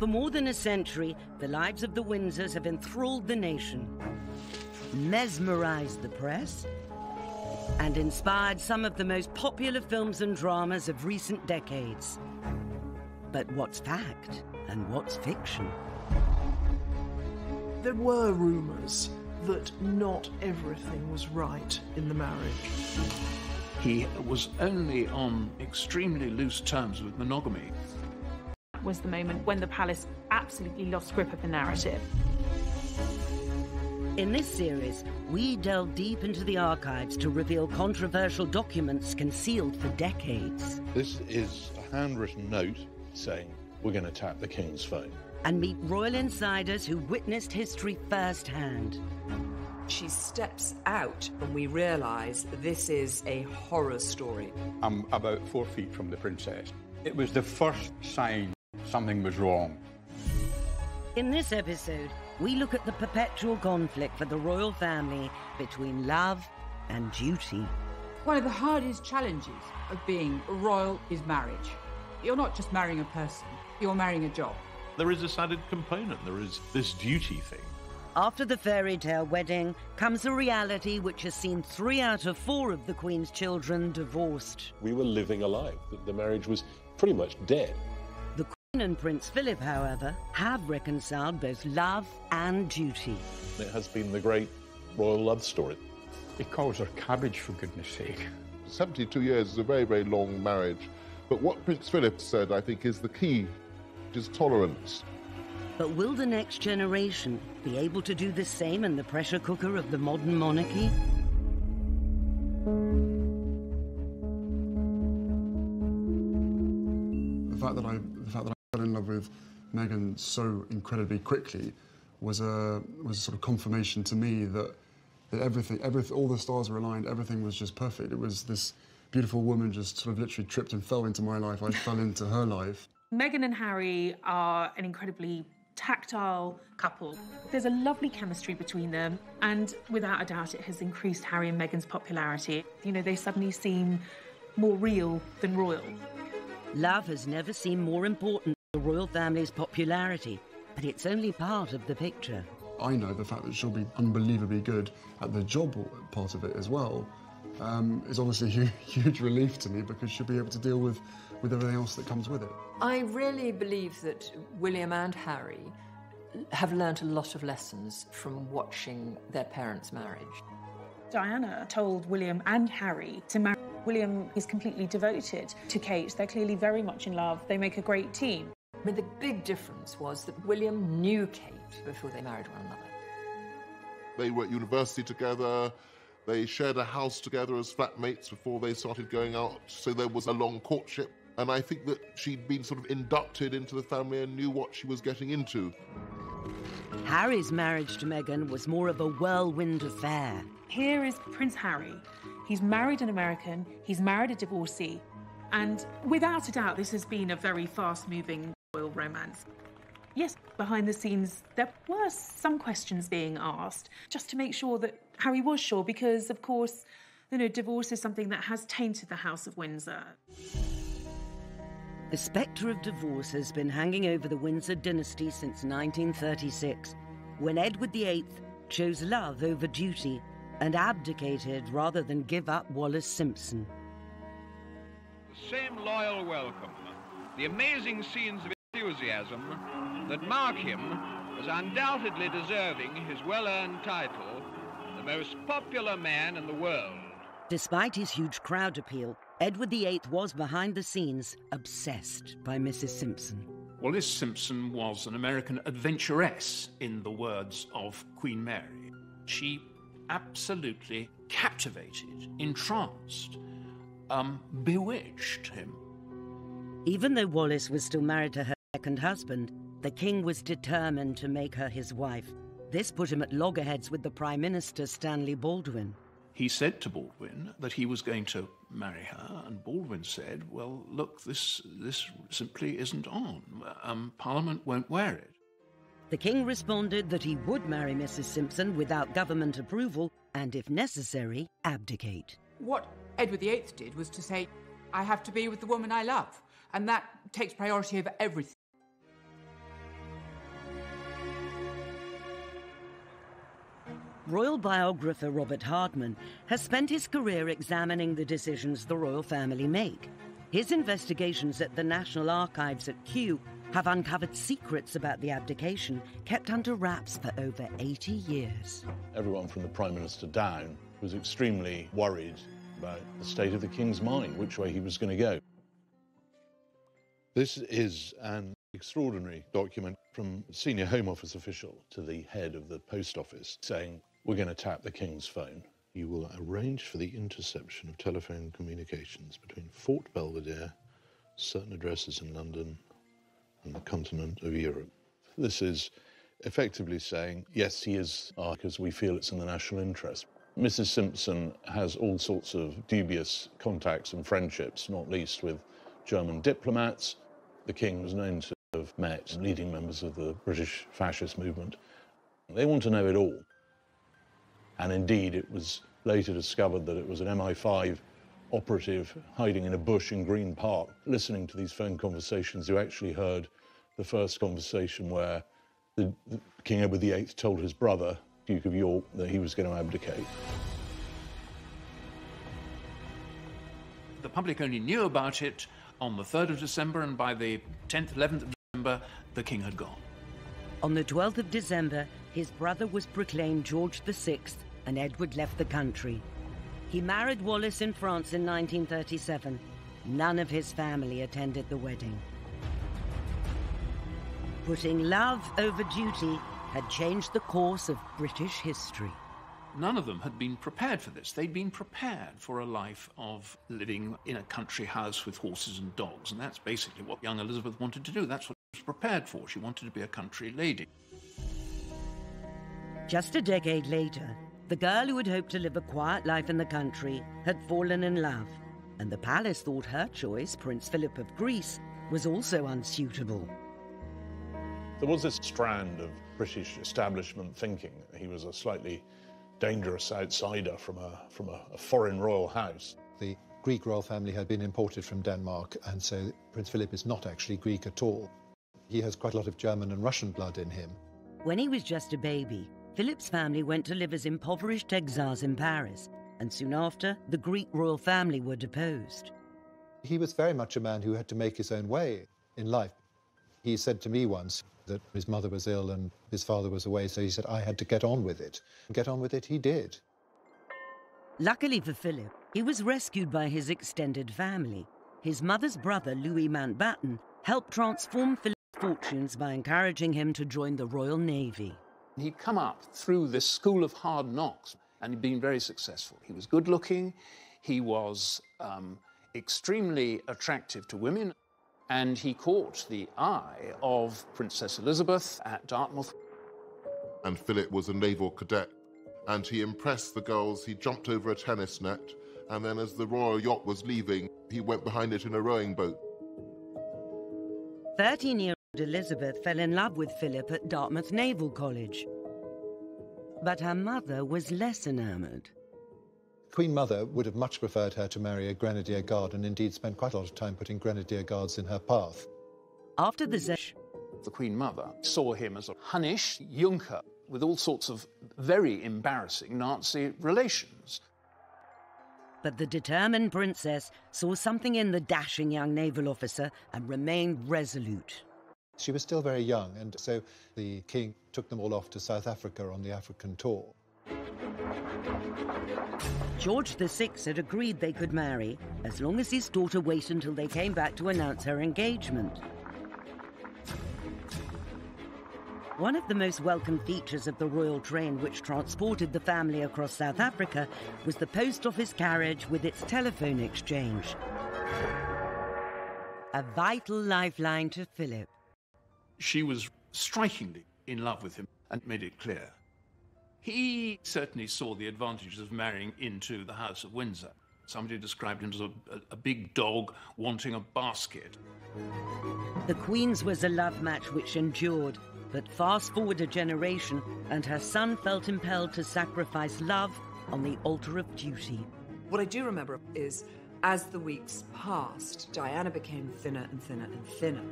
For more than a century, the lives of the Windsors have enthralled the nation, mesmerized the press, and inspired some of the most popular films and dramas of recent decades. But what's fact and what's fiction? There were rumours that not everything was right in the marriage. He was only on extremely loose terms with monogamy. Was the moment when the palace absolutely lost grip of the narrative. In this series, we delve deep into the archives to reveal controversial documents concealed for decades. This is a handwritten note saying, we're going to tap the King's phone. And meet royal insiders who witnessed history firsthand. She steps out and we realise this is a horror story. I'm about 4 feet from the princess. It was the first sign something was wrong. In this episode, we look at the perpetual conflict for the royal family between love and duty. One of the hardest challenges of being royal is marriage. You're not just marrying a person, you're marrying a job. There is this added component, there is this duty thing. After the fairy tale wedding comes a reality which has seen 3 out of 4 of the Queen's children divorced. We were living a lie. The marriage was pretty much dead. The Queen and Prince Philip, however, have reconciled both love and duty. It has been the great royal love story. He calls her cabbage, for goodness sake. 72 years is a very, very long marriage. But what Prince Philip said, I think, is the key, is tolerance. But will the next generation be able to do the same in the pressure cooker of the modern monarchy? The fact that I fell in love with Meghan so incredibly quickly was a sort of confirmation to me that everything, all the stars were aligned, everything was just perfect. It was this beautiful woman just sort of literally tripped and fell into my life. I fell into her life. Meghan and Harry are an incredibly tactile couple. There's a lovely chemistry between them, and without a doubt it has increased Harry and Meghan's popularity. You know, they suddenly seem more real than royal. Love has never seemed more important to the royal family's popularity, but it's only part of the picture. I know the fact that she'll be unbelievably good at the job part of it as well is obviously a huge relief to me, because she'll be able to deal with everything else that comes with it. I really believe that William and Harry have learnt a lot of lessons from watching their parents' marriage. Diana told William and Harry to marry. William is completely devoted to Kate. They're clearly very much in love. They make a great team. I mean, the big difference was that William knew Kate before they married one another. They were at university together. They shared a house together as flatmates before they started going out, so there was a long courtship. And I think that she'd been sort of inducted into the family and knew what she was getting into. Harry's marriage to Meghan was more of a whirlwind affair. Here is Prince Harry. He's married an American, he's married a divorcee, and without a doubt this has been a very fast-moving royal romance. Yes, behind the scenes there were some questions being asked, just to make sure that Harry was sure, because of course, you know, divorce is something that has tainted the House of Windsor. The spectre of divorce has been hanging over the Windsor dynasty since 1936, when Edward VIII chose love over duty and abdicated rather than give up Wallace Simpson. The same loyal welcome, the amazing scenes of enthusiasm that mark him as undoubtedly deserving his well-earned title, the most popular man in the world. Despite his huge crowd appeal, Edward VIII was behind the scenes obsessed by Mrs. Simpson. Wallis Simpson was an American adventuress, in the words of Queen Mary. She absolutely captivated, entranced, bewitched him. Even though Wallis was still married to her second husband, the king was determined to make her his wife. This put him at loggerheads with the Prime Minister, Stanley Baldwin. He said to Baldwin that he was going to marry her, and Baldwin said, well, look, this simply isn't on. Parliament won't wear it. The king responded that he would marry Mrs. Simpson without government approval and, if necessary, abdicate. What Edward VIII did was to say, I have to be with the woman I love, and that takes priority over everything. Royal biographer Robert Hardman has spent his career examining the decisions the royal family make. His investigations at the National Archives at Kew have uncovered secrets about the abdication kept under wraps for over 80 years. Everyone from the Prime Minister down was extremely worried about the state of the King's mind, which way he was going to go. This is an extraordinary document from a senior Home Office official to the head of the Post Office saying, we're going to tap the King's phone. You will arrange for the interception of telephone communications between Fort Belvedere, certain addresses in London, and the continent of Europe. This is effectively saying, yes, he is, because we feel it's in the national interest. Mrs. Simpson has all sorts of dubious contacts and friendships, not least with German diplomats. The King was known to have met leading members of the British fascist movement. They want to know it all. And indeed, it was later discovered that it was an MI5 operative hiding in a bush in Green Park, listening to these phone conversations, who actually heard the first conversation where the King Edward VIII told his brother, Duke of York, that he was going to abdicate. The public only knew about it on the 3rd of December, and by the 10th, 11th of December, the King had gone. On the 12th of December, his brother was proclaimed George VI, and Edward left the country. He married Wallis in France in 1937. None of his family attended the wedding. Putting love over duty had changed the course of British history. None of them had been prepared for this. They'd been prepared for a life of living in a country house with horses and dogs, and that's basically what young Elizabeth wanted to do. That's what she was prepared for. She wanted to be a country lady. Just a decade later, the girl who had hoped to live a quiet life in the country had fallen in love, and the palace thought her choice, Prince Philip of Greece, was also unsuitable. There was this strand of British establishment thinking that he was a slightly dangerous outsider from a foreign royal house. The Greek royal family had been imported from Denmark, and so Prince Philip is not actually Greek at all. He has quite a lot of German and Russian blood in him. When he was just a baby, Philip's family went to live as impoverished exiles in Paris, and soon after, the Greek royal family were deposed. He was very much a man who had to make his own way in life. He said to me once that his mother was ill and his father was away, so he said, I had to get on with it. Get on with it, he did. Luckily for Philip, he was rescued by his extended family. His mother's brother, Louis Mountbatten, helped transform Philip's fortunes by encouraging him to join the Royal Navy. He'd come up through this school of hard knocks, and he'd been very successful. He was good-looking, he was extremely attractive to women, and he caught the eye of Princess Elizabeth at Dartmouth. And Philip was a naval cadet, and he impressed the girls. He jumped over a tennis net, and then as the royal yacht was leaving, he went behind it in a rowing boat. 13-year-old Elizabeth fell in love with Philip at Dartmouth Naval College. But her mother was less enamoured. Queen Mother would have much preferred her to marry a Grenadier Guard, and indeed spent quite a lot of time putting Grenadier Guards in her path. After the Queen Mother saw him as a Hunnish Junker with all sorts of very embarrassing Nazi relations. But the determined princess saw something in the dashing young naval officer and remained resolute. She was still very young, and so the king took them all off to South Africa on the African tour. George VI had agreed they could marry as long as his daughter waited until they came back to announce her engagement. One of the most welcome features of the royal train which transported the family across South Africa was the post office carriage with its telephone exchange. A vital lifeline to Philip. She was strikingly in love with him and made it clear. He certainly saw the advantages of marrying into the House of Windsor. Somebody described him as a big dog wanting a basket. The Queen's was a love match which endured, but fast forward a generation and her son felt impelled to sacrifice love on the altar of duty. What I do remember is, as the weeks passed, Diana became thinner and thinner and thinner.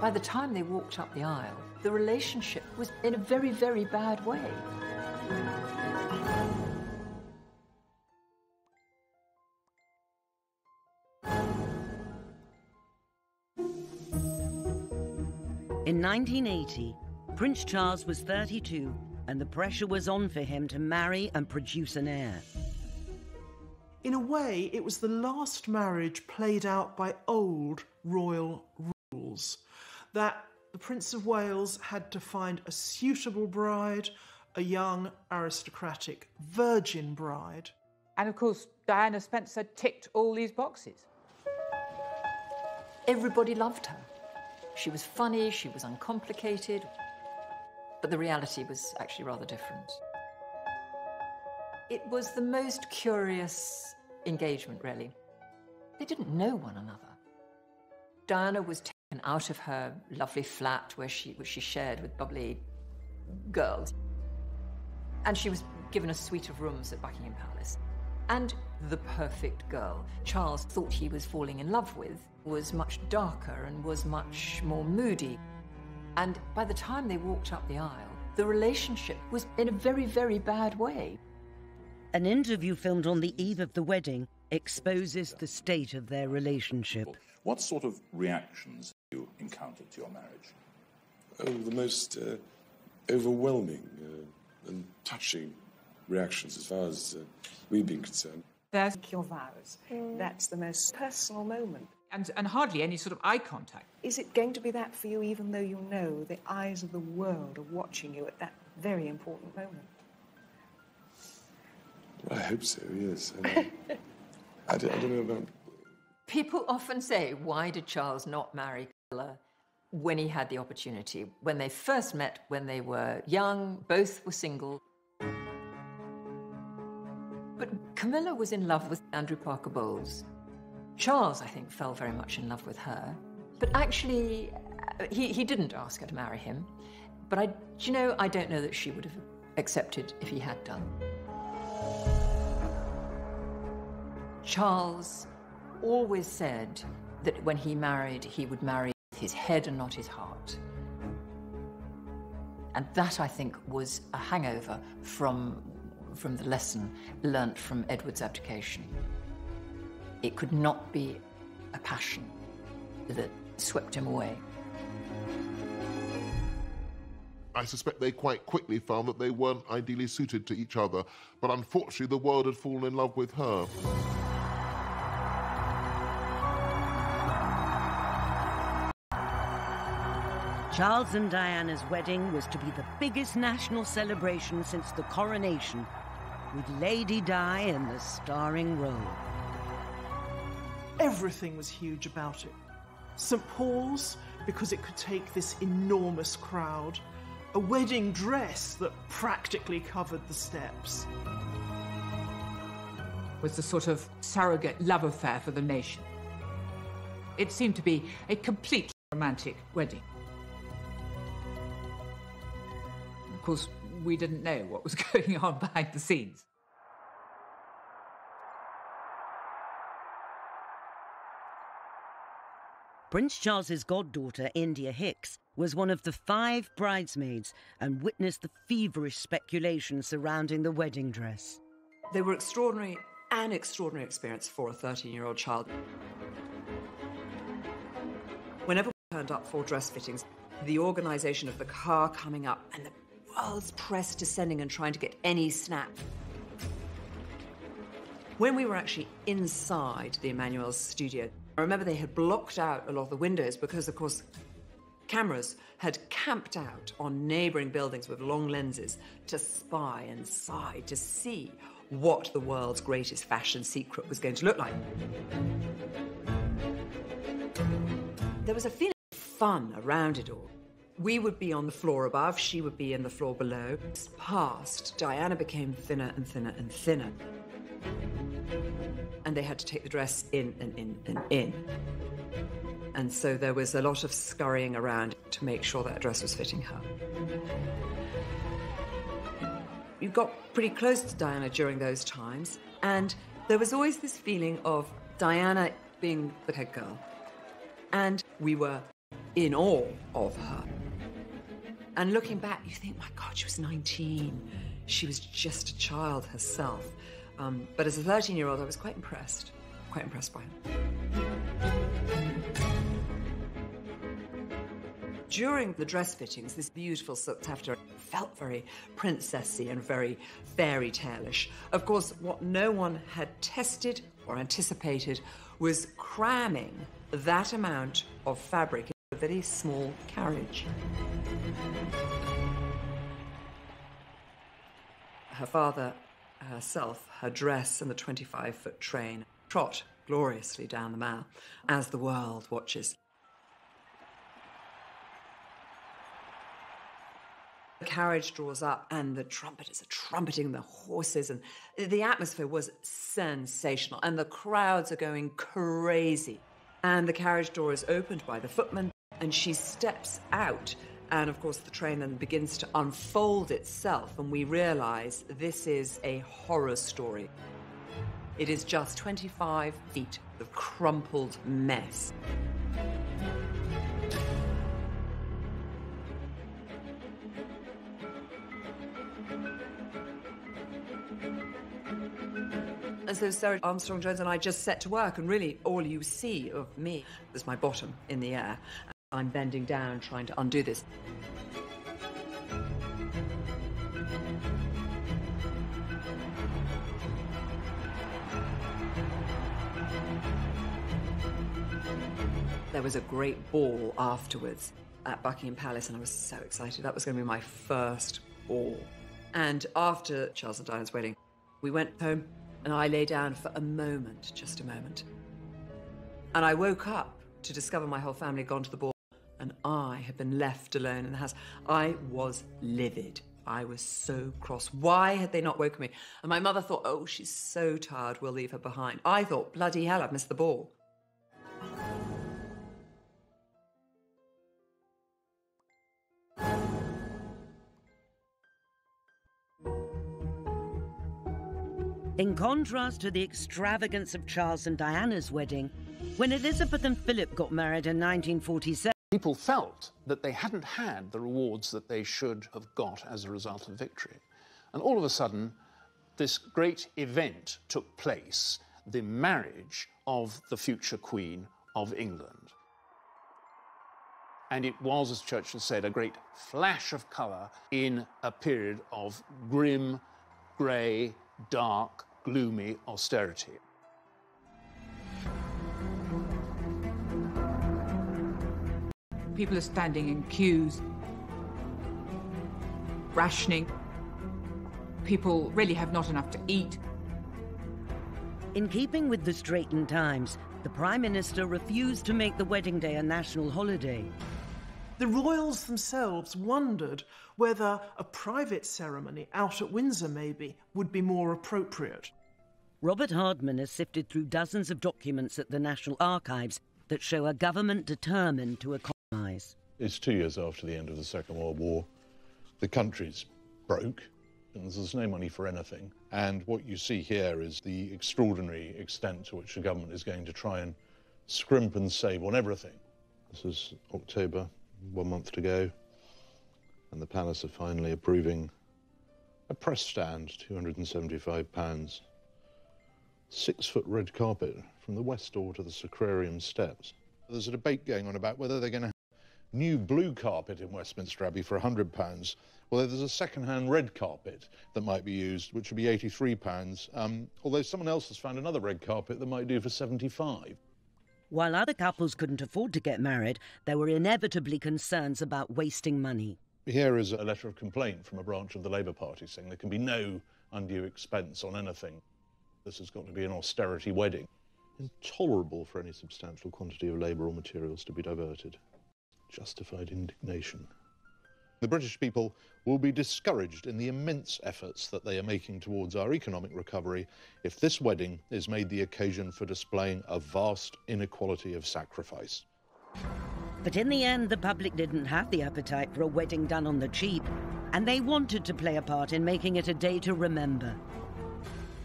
By the time they walked up the aisle, the relationship was in a very, very bad way. In 1980, Prince Charles was 32, and the pressure was on for him to marry and produce an heir. In a way, it was the last marriage played out by old royal rules, that the Prince of Wales had to find a suitable bride, a young, aristocratic, virgin bride. And of course, Diana Spencer ticked all these boxes. Everybody loved her. She was funny, she was uncomplicated, but the reality was actually rather different. It was the most curious engagement, really. They didn't know one another. Diana was taken out of her lovely flat which she shared with bubbly girls, and she was given a suite of rooms at Buckingham Palace. And the perfect girl Charles thought he was falling in love with was much darker and was much more moody. And by the time they walked up the aisle, the relationship was in a very, very bad way. An interview filmed on the eve of the wedding exposes the state of their relationship. What sort of reactions have you encountered to your marriage? Oh, the most overwhelming and touching reactions as far as we've been concerned. There's your vows. That's the most personal moment. And hardly any sort of eye contact. Is it going to be that for you, even though you know the eyes of the world are watching you at that very important moment? Well, I hope so, yes. I don't know about... People often say, why did Charles not marry Camilla when he had the opportunity? When they first met, when they were young, both were single. But Camilla was in love with Andrew Parker Bowles. Charles, I think, fell very much in love with her. But actually, he didn't ask her to marry him. But I don't know that she would have accepted if he had done. Charles always said that when he married, he would marry with his head and not his heart. And that, I think, was a hangover from the lesson learnt from Edward's abdication. It could not be a passion that swept him away. I suspect they quite quickly found that they weren't ideally suited to each other, but unfortunately the world had fallen in love with her. Charles and Diana's wedding was to be the biggest national celebration since the coronation, with Lady Di in the starring role. Everything was huge about it. St. Paul's, because it could take this enormous crowd. A wedding dress that practically covered the steps. It was the sort of surrogate love affair for the nation. It seemed to be a completely romantic wedding. Of course, we didn't know what was going on behind the scenes. Prince Charles's goddaughter, India Hicks, was one of the 5 bridesmaids and witnessed the feverish speculation surrounding the wedding dress. They were extraordinary, an extraordinary experience for a 13-year-old child. Whenever we turned up for dress fittings, the organisation of the car coming up and the world's press descending and trying to get any snap. When we were actually inside the Emmanuel's studio, I remember they had blocked out a lot of the windows because, of course, cameras had camped out on neighbouring buildings with long lenses to spy inside, to see what the world's greatest fashion secret was going to look like. There was a feeling of fun around it all. We would be on the floor above, she would be in the floor below. Past, Diana became thinner and thinner and thinner. And they had to take the dress in and in and in. And so there was a lot of scurrying around to make sure that dress was fitting her. You got pretty close to Diana during those times, and there was always this feeling of Diana being the head girl. And we were in awe of her. And looking back, you think, my God, she was 19. She was just a child herself. But as a 13-year-old, I was quite impressed by her. During the dress fittings, this beautiful silk taffeta felt very princessy and very fairy tale-ish. Of course, what no one had tested or anticipated was cramming that amount of fabric in a very small carriage. Her father, herself, her dress and the 25-foot train trot gloriously down the Mall as the world watches. The carriage draws up and the trumpeters are trumpeting the horses, and the atmosphere was sensational and the crowds are going crazy. And the carriage door is opened by the footman and she steps out, and of course the train then begins to unfold itself and we realise this is a horror story. It is just 25 feet of crumpled mess. And so Sarah Armstrong-Jones and I just set to work, and really all you see of me is my bottom in the air. I'm bending down trying to undo this. There was a great ball afterwards at Buckingham Palace, and I was so excited. That was going to be my first ball. And after Charles and Diana's wedding, we went home, and I lay down for a moment, just a moment. And I woke up to discover my whole family had gone to the ball, and I had been left alone in the house. I was livid. I was so cross. Why had they not woken me? And my mother thought, oh, she's so tired, we'll leave her behind. I thought, bloody hell, I've missed the ball. In contrast to the extravagance of Charles and Diana's wedding, when Elizabeth and Philip got married in 1947, people felt that they hadn't had the rewards that they should have got as a result of victory. And all of a sudden, this great event took place, the marriage of the future Queen of England. And it was, as Churchill said, a great flash of colour in a period of grim, grey, dark, gloomy austerity. People are standing in queues, rationing. People really have not enough to eat. in keeping with the straitened times, the Prime Minister refused to make the wedding day a national holiday. The royals themselves wondered whether a private ceremony out at Windsor, maybe, would be more appropriate. Robert Hardman has sifted through dozens of documents at the National Archives that show a government determined to economise. It's 2 years after the end of the Second World War. The country's broke, and there's no money for anything. And what you see here is the extraordinary extent to which the government is going to try and scrimp and save on everything. This is October, 1 month to go, and the Palace are finally approving a press stand, £275, 6-foot red carpet from the west door to the Sacrarium steps. There's a debate going on about whether they're going to have new blue carpet in Westminster Abbey for £100. Well, there's a second-hand red carpet that might be used, which would be £83, although someone else has found another red carpet that might do for £75. While other couples couldn't afford to get married, there were inevitably concerns about wasting money. Here is a letter of complaint from a branch of the Labour Party saying there can be no undue expense on anything. This has got to be an austerity wedding. Intolerable for any substantial quantity of labour or materials to be diverted. Justified indignation. The British people will be discouraged in the immense efforts that they are making towards our economic recovery if this wedding is made the occasion for displaying a vast inequality of sacrifice. But in the end, the public didn't have the appetite for a wedding done on the cheap, and they wanted to play a part in making it a day to remember.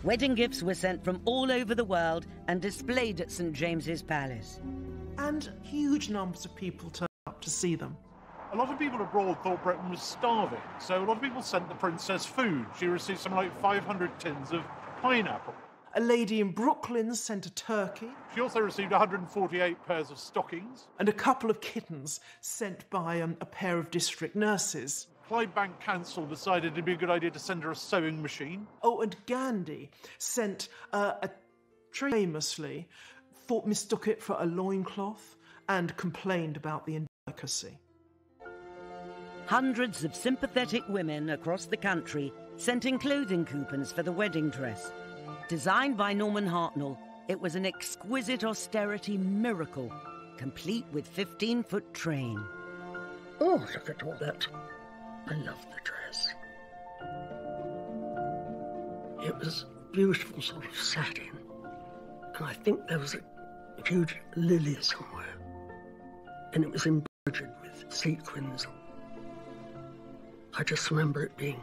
Wedding gifts were sent from all over the world and displayed at St James's Palace. And huge numbers of people turned up to see them. A lot of people abroad thought Britain was starving, so a lot of people sent the princess food. She received something like 500 tins of pineapple. A lady in Brooklyn sent a turkey. She also received 148 pairs of stockings. And a couple of kittens sent by a pair of district nurses. Clydebank Council decided it'd be a good idea to send her a sewing machine. Oh, and Gandhi sent a tree famously, mistook it for a loincloth and complained about the indelicacy. Hundreds of sympathetic women across the country sent in clothing coupons for the wedding dress. Designed by Norman Hartnell, it was an exquisite austerity miracle, complete with 15-foot train. Oh, look at all that. I love the dress. It was beautiful sort of satin, and I think there was a huge lily somewhere, and it was embroidered with sequins. I just remember it being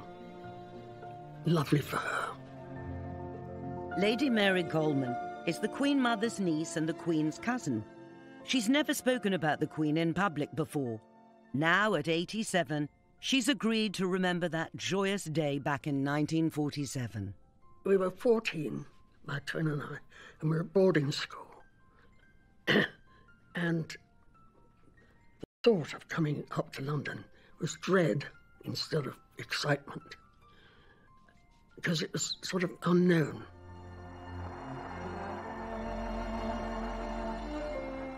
lovely for her. Lady Mary Coleman is the Queen Mother's niece and the Queen's cousin. She's never spoken about the Queen in public before. Now, at 87, she's agreed to remember that joyous day back in 1947. We were 14, my twin and I, and we were at boarding school. And the thought of coming up to London was dread instead of excitement, because it was sort of unknown.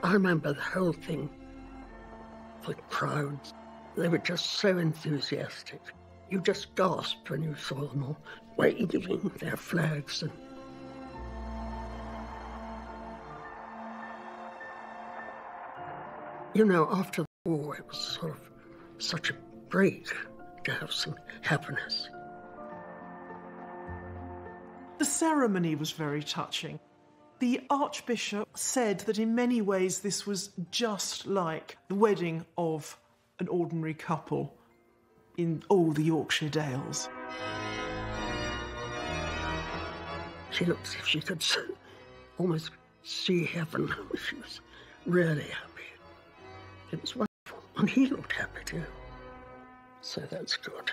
I remember the whole thing, the crowds, they were just so enthusiastic. You just gasped when you saw them all waving their flags. And you know, after the war, it was sort of such a break to have some happiness. The ceremony was very touching. The Archbishop said that in many ways this was just like the wedding of an ordinary couple in all the Yorkshire Dales. She looked as if she could almost see heaven. She was really happy. It was wonderful. And he looked happy too. So that's good.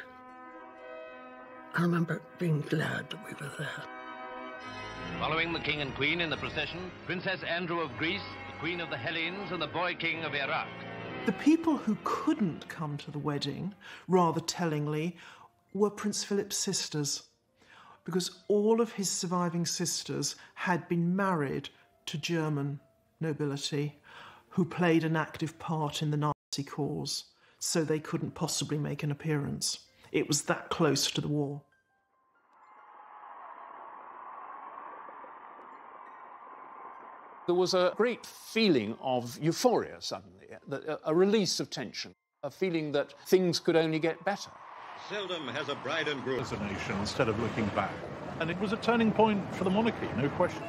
I remember being glad that we were there. Following the King and Queen in the procession, Princess Andrew of Greece, the Queen of the Hellenes, and the Boy King of Iraq. The people who couldn't come to the wedding, rather tellingly, were Prince Philip's sisters, because all of his surviving sisters had been married to German nobility who played an active part in the Nazi cause, so they couldn't possibly make an appearance. It was that close to the war. There was a great feeling of euphoria suddenly, a release of tension, a feeling that things could only get better. Seldom has a bride and groom as a nation instead of looking back. And it was a turning point for the monarchy, no question.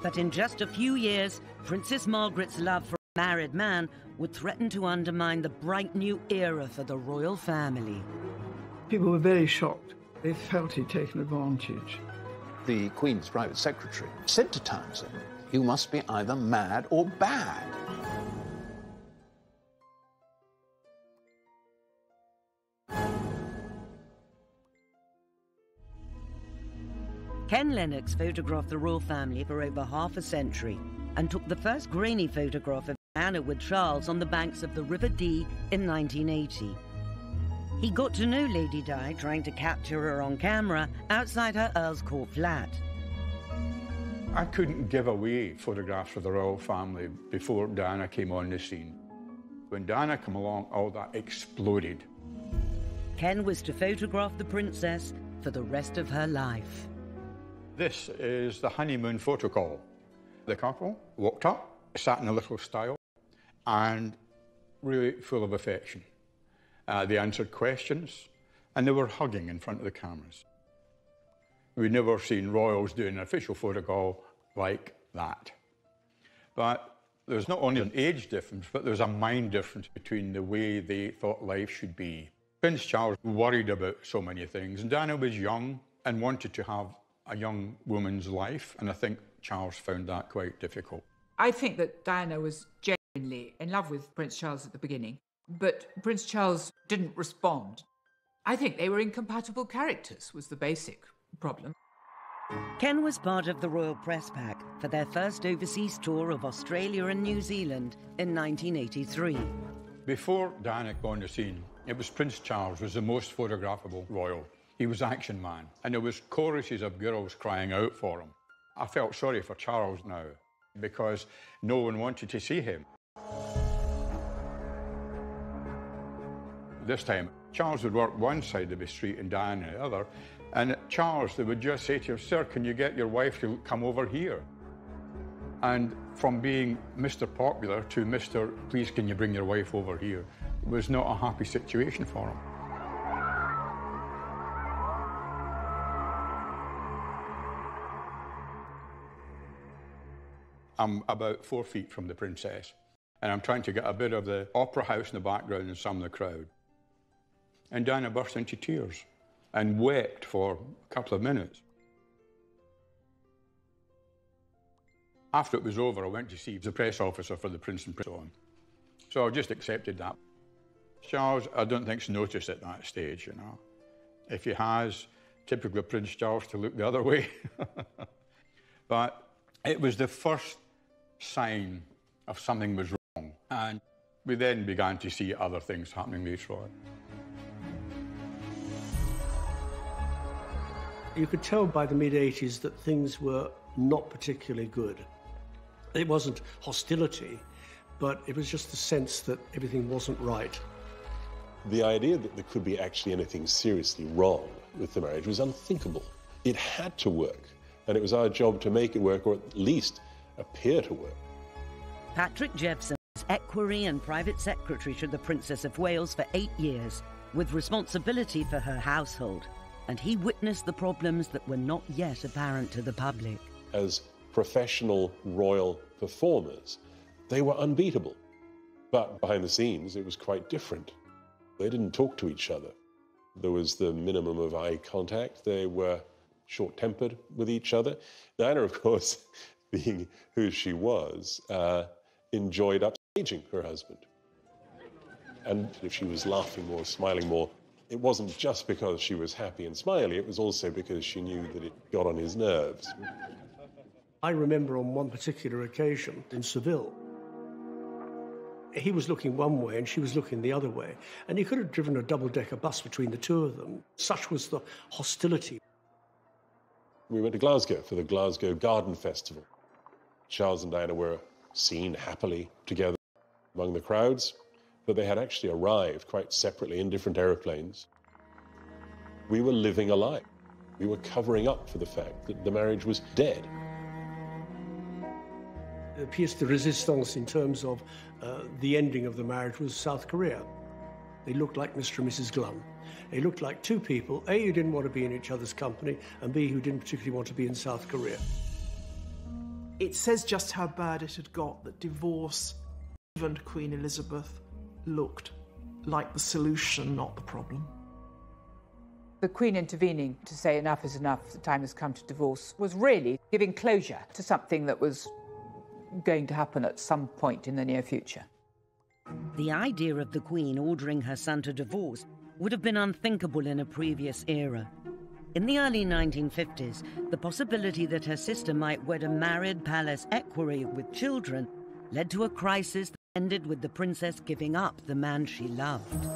But in just a few years, Princess Margaret's love for a married man would threaten to undermine the bright new era for the royal family. People were very shocked. They felt he'd taken advantage. The Queen's private secretary said to Townsend, "You must be either mad or bad." Ken Lennox photographed the royal family for over half a century and took the first grainy photograph of Diana with Charles on the banks of the River Dee in 1980. He got to know Lady Di trying to capture her on camera outside her Earl's Court flat. I couldn't give away photographs of the royal family before Diana came on the scene. When Diana came along, all that exploded. Ken was to photograph the princess for the rest of her life. This is the honeymoon photo call. The couple walked up, sat in a little stile, and really full of affection. They answered questions, and they were hugging in front of the cameras. We'd never seen royals doing an official photo call like that. But there's not only an age difference, but there's a mind difference between the way they thought life should be. Prince Charles worried about so many things, and Diana was young and wanted to have a young woman's life, and I think Charles found that quite difficult. I think that Diana was genuinely in love with Prince Charles at the beginning, but Prince Charles didn't respond. I think they were incompatible characters, was the basic problem. Ken was part of the Royal Press Pack for their first overseas tour of Australia and New Zealand in 1983. Before Diana came on the scene, it was Prince Charles was the most photographable royal. He was action man, and there was choruses of girls crying out for him. I felt sorry for Charles now, because no one wanted to see him. This time, Charles would work one side of the street and Diana the other, and Charles, they would just say to him, "Sir, can you get your wife to come over here?" And from being Mr. Popular to Mr. "Please, can you bring your wife over here?" It was not a happy situation for him. I'm about 4 feet from the princess, and I'm trying to get a bit of the opera house in the background and some of the crowd. And Diana burst into tears and wept for a couple of minutes. After it was over, I went to see the press officer for the Prince and so on. So I just accepted that. Charles, I don't think's noticed at that stage, you know. If he has, typically Prince Charles to look the other way. But it was the first sign of something was wrong. And we then began to see other things happening later on. You could tell by the mid-80s that things were not particularly good. It wasn't hostility, but it was just the sense that everything wasn't right. The idea that there could be actually anything seriously wrong with the marriage was unthinkable. It had to work, and it was our job to make it work, or at least appear to work. Patrick Jeffson was equerry and private secretary to the Princess of Wales for 8 years, with responsibility for her household, and he witnessed the problems that were not yet apparent to the public. As professional royal performers, they were unbeatable. But behind the scenes, it was quite different. They didn't talk to each other. There was the minimum of eye contact. They were short-tempered with each other. Diana, of course, being who she was, enjoyed upstaging her husband. And if she was laughing more, smiling more, it wasn't just because she was happy and smiley, it was also because she knew that it got on his nerves. I remember on one particular occasion in Seville, he was looking one way and she was looking the other way, and he could have driven a double-decker bus between the two of them. Such was the hostility. We went to Glasgow for the Glasgow Garden Festival. Charles and Diana were seen happily together among the crowds, but they had actually arrived quite separately in different aeroplanes. We were living a lie. We were covering up for the fact that the marriage was dead. The pièce de résistance in terms of the ending of the marriage was South Korea. They looked like Mr. and Mrs. Glum. They looked like two people, A, who didn't want to be in each other's company, and B, who didn't particularly want to be in South Korea. It says just how bad it had got that divorce, even Queen Elizabeth, looked like the solution, not the problem. The Queen intervening to say enough is enough, the time has come to divorce, was really giving closure to something that was going to happen at some point in the near future. The idea of the Queen ordering her son to divorce would have been unthinkable in a previous era. In the early 1950s, the possibility that her sister might wed a married palace equerry with children led to a crisis that ended with the princess giving up the man she loved.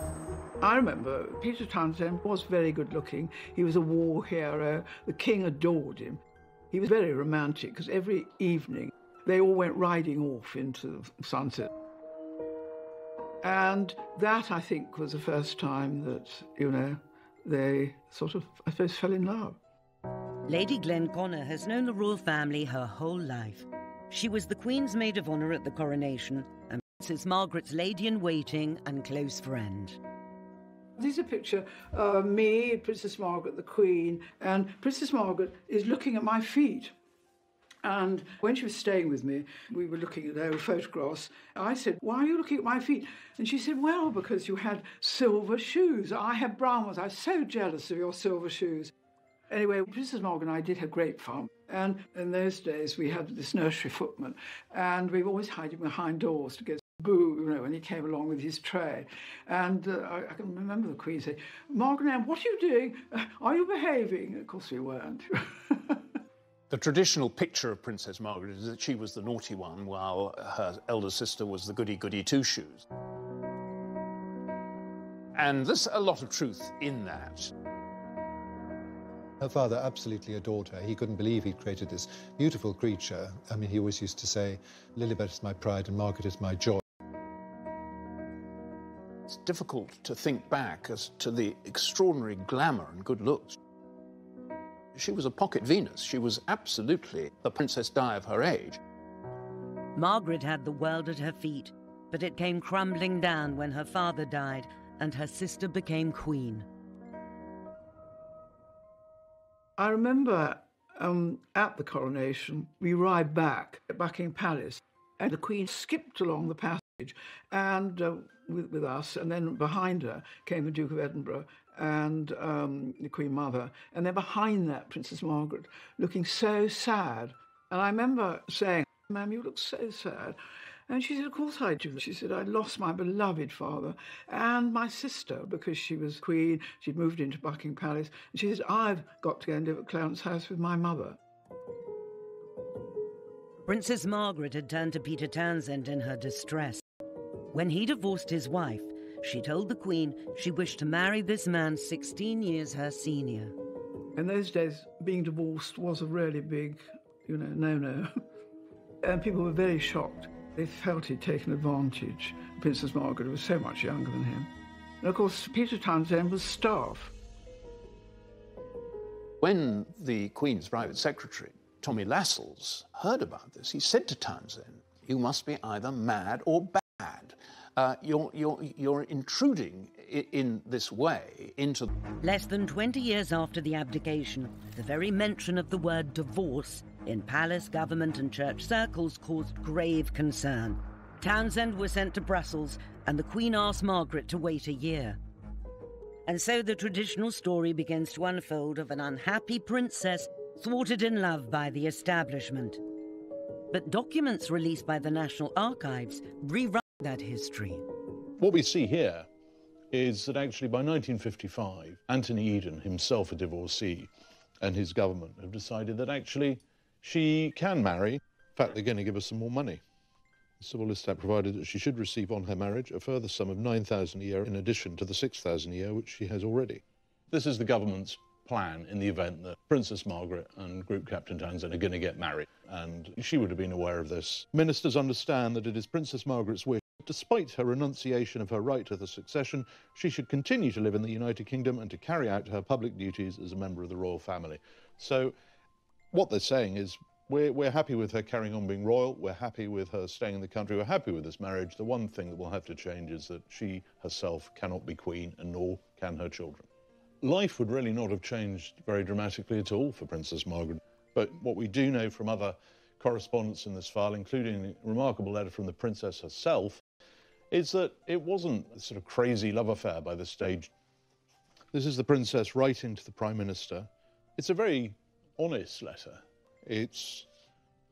I remember Peter Townsend was very good looking. He was a war hero. The king adored him. He was very romantic because every evening they all went riding off into the sunset. And that, I think, was the first time that, you know, they sort of, I suppose, fell in love. Lady Glenconner has known the royal family her whole life. She was the Queen's maid of honour at the coronation and Princess Margaret's lady-in-waiting and close friend. This is a picture of me, Princess Margaret, the Queen, and Princess Margaret is looking at my feet. And when she was staying with me, we were looking at old photographs. I said, "Why are you looking at my feet?" And she said, "Well, because you had silver shoes. I had brown ones. I was so jealous of your silver shoes." Anyway, Princess Margaret and I did have grape farm, and in those days we had this nursery footman, and we've always hid him behind doors to get boo, you know, when he came along with his tray. And I can remember the Queen saying, "Margaret Ann, what are you doing? Are you behaving?" Of course we weren't. The traditional picture of Princess Margaret is that she was the naughty one, while her elder sister was the goody-goody two-shoes. And there's a lot of truth in that. Her father absolutely adored her. He couldn't believe he'd created this beautiful creature. I mean, he always used to say, "Lilibet is my pride and Margaret is my joy." It's difficult to think back as to the extraordinary glamour and good looks. She was a pocket Venus. She was absolutely the Princess Di of her age. Margaret had the world at her feet, but it came crumbling down when her father died and her sister became queen. I remember at the coronation, we arrived back at Buckingham Palace, and the Queen skipped along the passage and with us, and then behind her came the Duke of Edinburgh and the Queen Mother, and then behind that, Princess Margaret, looking so sad. And I remember saying, "Ma'am, you look so sad." And she said, "Of course I do." She said, "I lost my beloved father and my sister because she was queen. She'd moved into Buckingham Palace." And she said, "I've got to go and live at Clarence House with my mother." Princess Margaret had turned to Peter Townsend in her distress. When he divorced his wife, she told the Queen she wished to marry this man 16 years her senior. In those days, being divorced was a really big, no-no. And people were very shocked. They felt he'd taken advantage. Princess Margaret was so much younger than him. And of course, Peter Townsend was staff. When the Queen's private secretary, Tommy Lascelles, heard about this, he said to Townsend, "You must be either mad or bad. You're intruding in this way into..." Less than 20 years after the abdication, the very mention of the word divorce in palace, government and church circles caused grave concern. Townsend was sent to Brussels, and the Queen asked Margaret to wait a year. And so the traditional story begins to unfold of an unhappy princess thwarted in love by the establishment. But documents released by the National Archives rewrite that history. What we see here is that actually by 1955, Anthony Eden, himself a divorcee, and his government have decided that actually she can marry. In fact, they're going to give her some more money. The Civil List Act provided that she should receive on her marriage a further sum of £9,000 a year in addition to the £6,000 a year which she has already. This is the government's plan in the event that Princess Margaret and Group Captain Townsend are going to get married, and she would have been aware of this. Ministers understand that it is Princess Margaret's wish, despite her renunciation of her right to the succession, she should continue to live in the United Kingdom and to carry out her public duties as a member of the royal family. So what they're saying is, we're happy with her carrying on being royal, we're happy with her staying in the country, we're happy with this marriage. The one thing that will have to change is that she herself cannot be queen, and nor can her children. Life would really not have changed very dramatically at all for Princess Margaret. But what we do know from other correspondence in this file, including a remarkable letter from the princess herself, is that it wasn't a sort of crazy love affair by this stage. This is the princess writing to the Prime Minister. It's a very honest letter. It's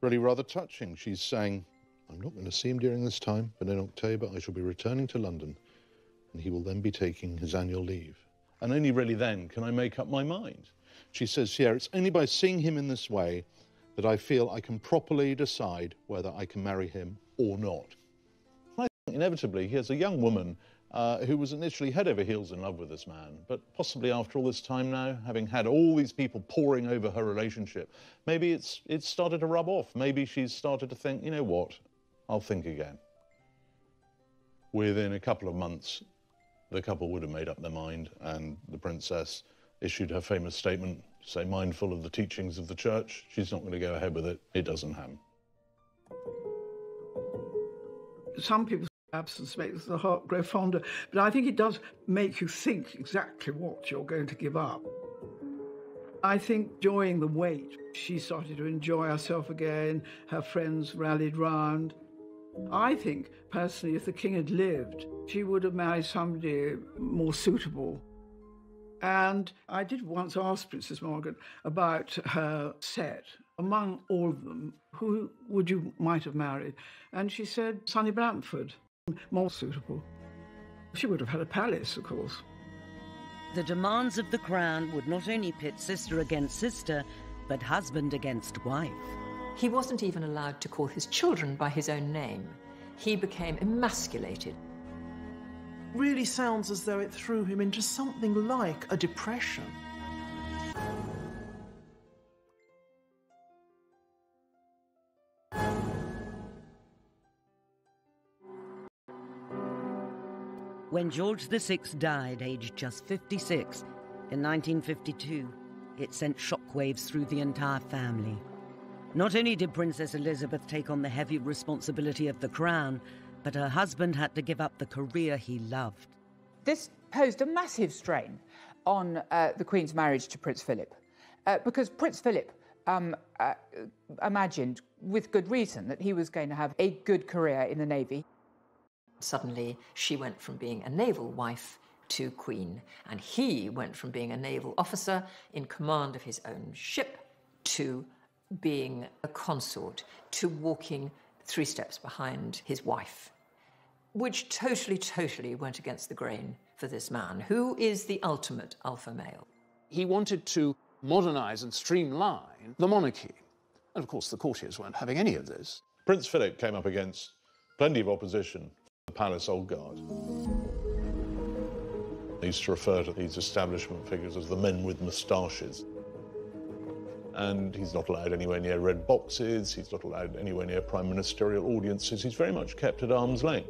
really rather touching. She's saying, "I'm not going to see him during this time, but in October I shall be returning to London, and he will then be taking his annual leave. And only really then can I make up my mind." She says here, "It's only by seeing him in this way that I feel I can properly decide whether I can marry him or not." I think inevitably here's a young woman who was initially head over heels in love with this man, but possibly after all this time now, having had all these people poring over her relationship, maybe it's started to rub off. Maybe she's started to think, you know what, I'll think again. Within a couple of months, the couple would have made up their mind, and the princess issued her famous statement, say, mindful of the teachings of the church, she's not going to go ahead with it. It doesn't happen. Some people absence makes the heart grow fonder, but I think it does make you think exactly what you're going to give up. I think during the wait, she started to enjoy herself again, her friends rallied round. I think, personally, if the king had lived, she would have married somebody more suitable. And I did once ask Princess Margaret about her set. Among all of them, who would you might have married? And she said Sonny Bamford, more suitable. She would have had a palace, of course. The demands of the crown would not only pit sister against sister, but husband against wife. He wasn't even allowed to call his children by his own name. He became emasculated. Really sounds as though it threw him into something like a depression. When George VI died, aged just 56, in 1952, it sent shockwaves through the entire family. Not only did Princess Elizabeth take on the heavy responsibility of the crown, but her husband had to give up the career he loved. This posed a massive strain on the Queen's marriage to Prince Philip, because Prince Philip imagined, with good reason, that he was going to have a good career in the Navy. Suddenly, she went from being a naval wife to queen, and he went from being a naval officer in command of his own ship to being a consort, to walking 3 steps behind his wife, which totally went against the grain for this man, who is the ultimate alpha male. He wanted to modernise and streamline the monarchy. And of course, the courtiers weren't having any of this. Prince Philip came up against plenty of opposition from the palace old guard. They used to refer to these establishment figures as the men with moustaches. And he's not allowed anywhere near red boxes, he's not allowed anywhere near prime ministerial audiences, he's very much kept at arm's length.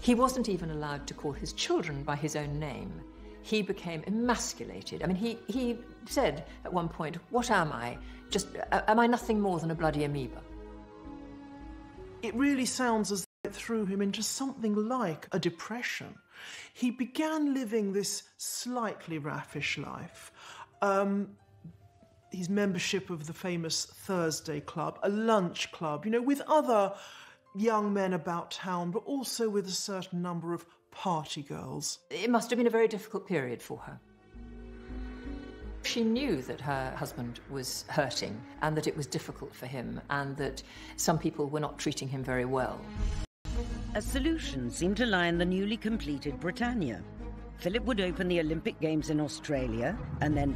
He wasn't even allowed to call his children by his own name. He became emasculated. I mean, he said at one point, "What am I? Am I nothing more than a bloody amoeba?" It really sounds as though it threw him into something like a depression. He began living this slightly raffish life. His membership of the famous Thursday Club, a lunch club, with other young men about town, but also with a certain number of party girls. It must have been a very difficult period for her. She knew that her husband was hurting and that it was difficult for him and that some people were not treating him very well. A solution seemed to lie in the newly completed Britannia. Philip would open the Olympic Games in Australia and then...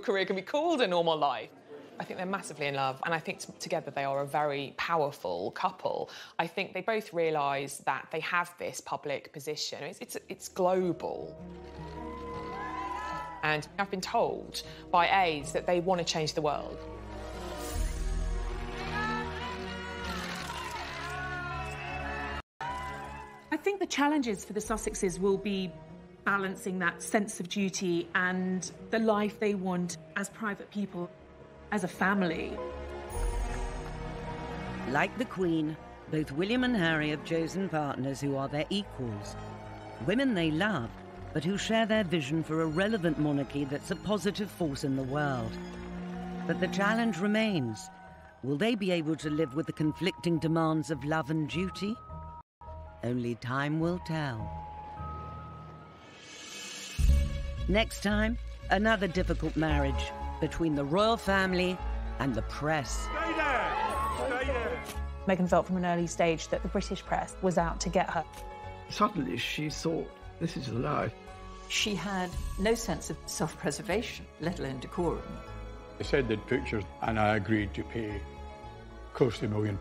career can be called a normal life. I think they're massively in love, and I think together they are a very powerful couple. I think they both realise that they have this public position. It's global. And I've been told by aides that they want to change the world. I think the challenges for the Sussexes will be balancing that sense of duty and the life they want as private people, as a family. Like the Queen, both William and Harry have chosen partners who are their equals. Women they love, but who share their vision for a relevant monarchy that's a positive force in the world. But the challenge remains. Will they be able to live with the conflicting demands of love and duty? Only time will tell. Next time, another difficult marriage between the royal family and the press. Stay there! Stay there! Meghan felt from an early stage that the British press was out to get her. Suddenly she thought, this is life. She had no sense of self-preservation, let alone decorum. They said they'd pictures, and I agreed to pay close to £1 million.